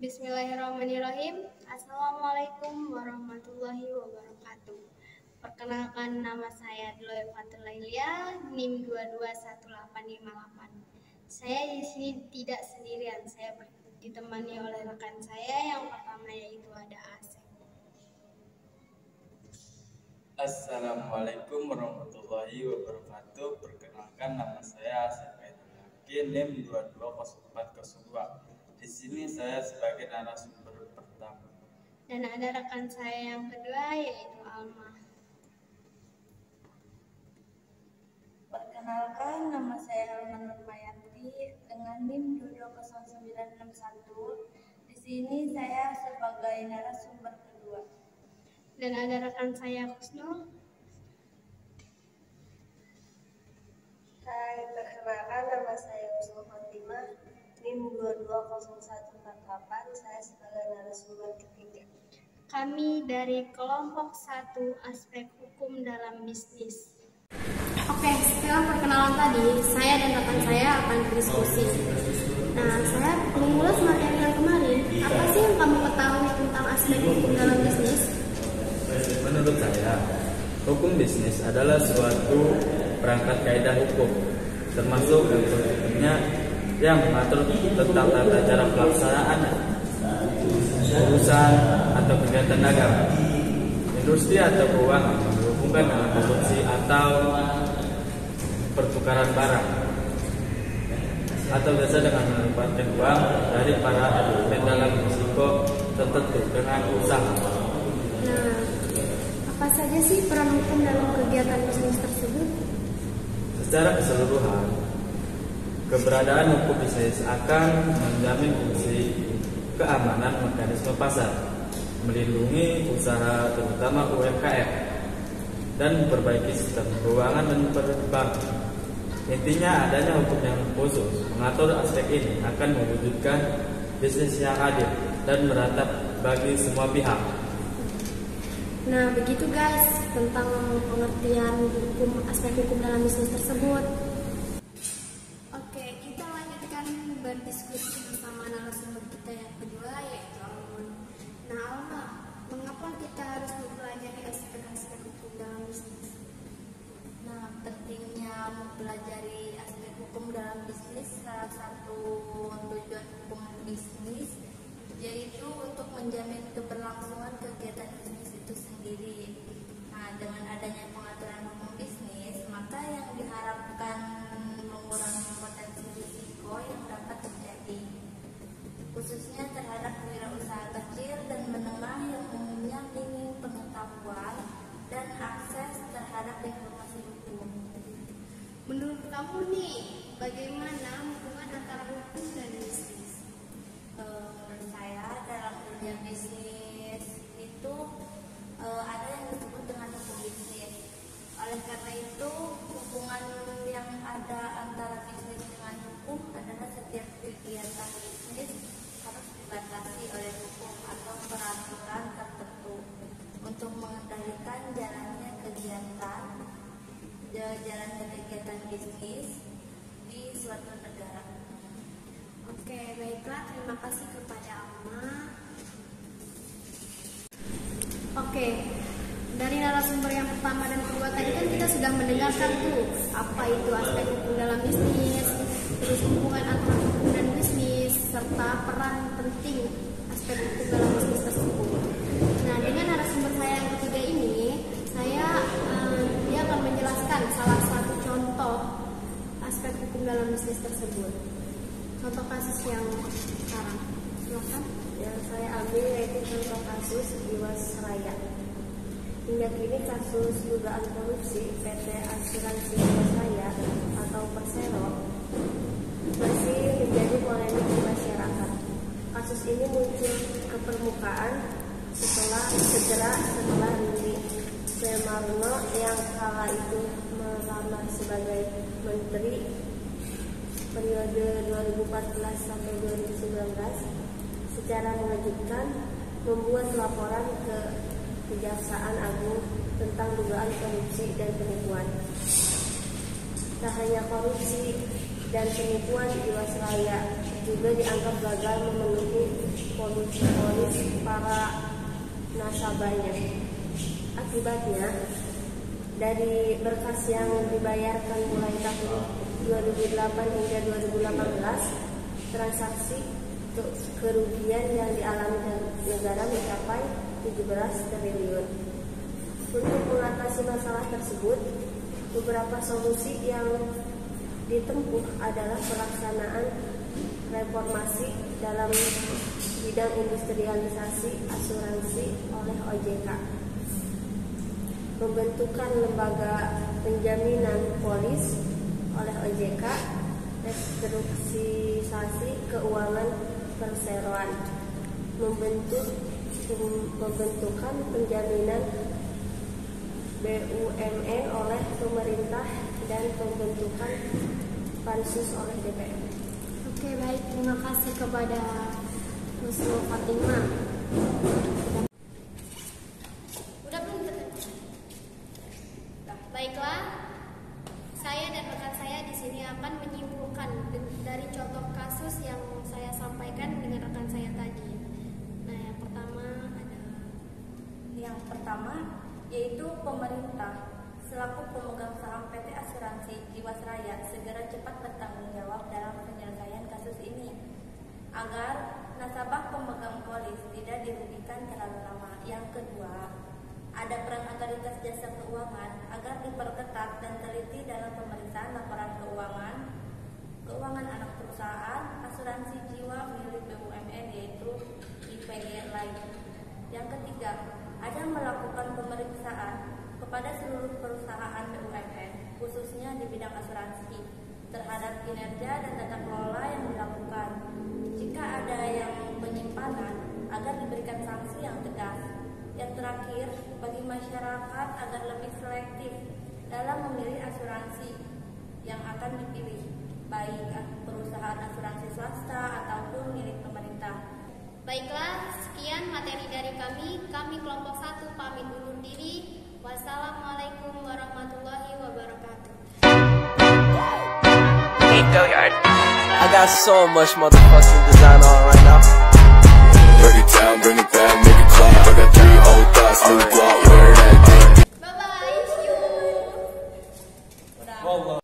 Bismillahirrahmanirrahim. Assalamualaikum warahmatullahi wabarakatuh. Perkenalkan, nama saya Dloy Fatulailia, NIM 221858. Saya di sini tidak sendirian, saya ditemani oleh rekan saya yang pertama yaitu ada Asep. Assalamualaikum warahmatullahi wabarakatuh. Perkenalkan, nama saya Asep Hakim, NIM 220402. Di sini saya sebagai narasumber pertama. Dan ada rekan saya yang kedua yaitu Alma. Perkenalkan, nama saya Alma Nurmayanti dengan NIM 220961. Di sini saya sebagai narasumber kedua. Dan ada rekan saya Husnul. Hai, perkenalkan, nama saya Husnul Fatimah, NIM 220148. Saya sebagai narasumber ketiga. Kami dari kelompok 1 aspek hukum dalam bisnis. Oke, setelah perkenalan tadi, saya dan rekan saya akan berdiskusi. Nah, saya mengulas materi yang kemarin. Apa sih yang kamu ketahui tentang aspek hukum dalam bisnis? Menurut saya, hukum bisnis adalah suatu perangkat kaidah hukum, termasuk bentuknya yang mengatur tentang tata cara pelaksanaan urusan atau kegiatan dagang, industri atau keuangan yang berhubungan dengan produksi atau pertukaran barang, atau biasa dengan memanfaatkan uang dari para elemen dalam risiko tertentu dengan usaha. Nah, apa saja sih peran hukum dalam kegiatan bisnis tersebut? Secara keseluruhan, keberadaan hukum bisnis akan menjamin fungsi keamanan mekanisme pasar, melindungi usaha terutama UMKM, dan memperbaiki sistem keuangan dan perbankan. Intinya, adanya hukum yang khusus mengatur aspek ini akan mewujudkan bisnis yang adil dan merata bagi semua pihak. Nah, begitu guys tentang pengertian hukum aspek hukum dalam bisnis tersebut. Oke, kita lanjutkan berdiskusi bersama narasumber kita yang kedua yaitu Alma. Nah, Alma, mengapa kita harus mempelajari aspek-aspek hukum dalam bisnis? Nah, pentingnya mempelajari aspek hukum dalam bisnis, salah satu tujuan hukum bisnis yaitu untuk menjamin keberlangsungan kegiatan bisnis itu sendiri. Nah, dengan adanya pengaturan hukum bisnis, maka yang diharapkan mengurangi potensi risiko yang dapat terjadi, khususnya terhadap wirausaha kecil dan menengah yang umumnya minim pengetahuan dan akses terhadap informasi hukum. Menurut kamu nih, bagaimana hubungan antara hukum dan bisnis? Menurut saya, dalam dunia bisnis itu ada yang disebut dengan hukum bisnis. Oleh karena itu, hubungan yang ada antara bisnis dengan hukum adalah setiap kegiatan bisnis harus dibatasi oleh hukum atau peraturan tertentu untuk mengendalikan jalannya kegiatan bisnis di suatu negara. Oke, baiklah, terima kasih kepada Alma. Oke, dari narasumber yang pertama dan kedua tadi kan kita sudah mendengarkan tuh apa itu aspek hukum dalam bisnis, terus hubungan antara hukum dan bisnis, serta peran penting aspek hukum dalam bisnis tersebut. Nah, dengan narasumber saya yang ketiga ini, dia akan menjelaskan salah satu contoh aspek hukum dalam bisnis tersebut. Contoh kasus yang sekarang, silakan. Yang saya ambil yaitu contoh kasus Jiwasraya. Hingga kini kasus dugaan korupsi PT Asuransi Jiwasraya atau Persero masih menjadi polemik di masyarakat. Kasus ini muncul ke permukaan setelah Rini Sumarno yang kala itu melamar sebagai Menteri periode 2014 sampai 2019 secara mengejutkan membuat laporan ke Kejaksaan Agung tentang dugaan korupsi dan penipuan. Tak hanya korupsi, dan penipuan Jiwasraya juga dianggap gagal memenuhi polis para nasabahnya. Akibatnya, dari berkas yang dibayarkan mulai tahun 2008 hingga 2018, transaksi kerugian yang dialami negara mencapai 17 triliun. Untuk mengatasi masalah tersebut, beberapa solusi yang ditempuh adalah pelaksanaan reformasi dalam bidang industrialisasi asuransi oleh OJK, pembentukan lembaga penjaminan polis oleh OJK, restrukturisasi keuangan perseroan, pembentukan penjaminan BUMN oleh pemerintah, dan pembentukan pansus oleh DPR. Oke, baik, terima kasih kepada Nusro Fatimah. Udah belum? Baiklah, saya dan rekan saya di sini akan menyimpulkan dari contoh kasus yang saya sampaikan dengan rekan saya tadi. Nah, yang pertama yaitu pemerintah selaku pemegang saham PT Asuransi Jiwasraya segera cepat bertanggung jawab dalam penyelesaian kasus ini agar nasabah pemegang polis tidak dirugikan terlalu lama. Yang kedua, ada peran otoritas jasa keuangan agar diperketat dan teliti dalam pemeriksaan laporan keuangan anak perusahaan asuransi jiwa milik BUMN yaitu IPG Life. Yang ketiga, ada melakukan pemeriksaan kepada seluruh perusahaan BUMN khususnya di bidang asuransi terhadap kinerja dan tata kelola yang dilakukan. Jika ada yang penyimpanan agar diberikan sanksi yang tegas. Yang terakhir, bagi masyarakat agar lebih selektif dalam memilih asuransi yang akan dipilih, baik perusahaan asuransi swasta ataupun milik pemerintah. Baiklah, sekian materi dari kami. Kami kelompok 1 pamit undur diri. Wassalamualaikum warahmatullahi wabarakatuh. Hey, Billiard. I got so much motherfucking design on right now. Break it down, bring it back, make it clap. I got 3 old thoughts, new guap, wear that thing. Bye-bye, see you. Wallah.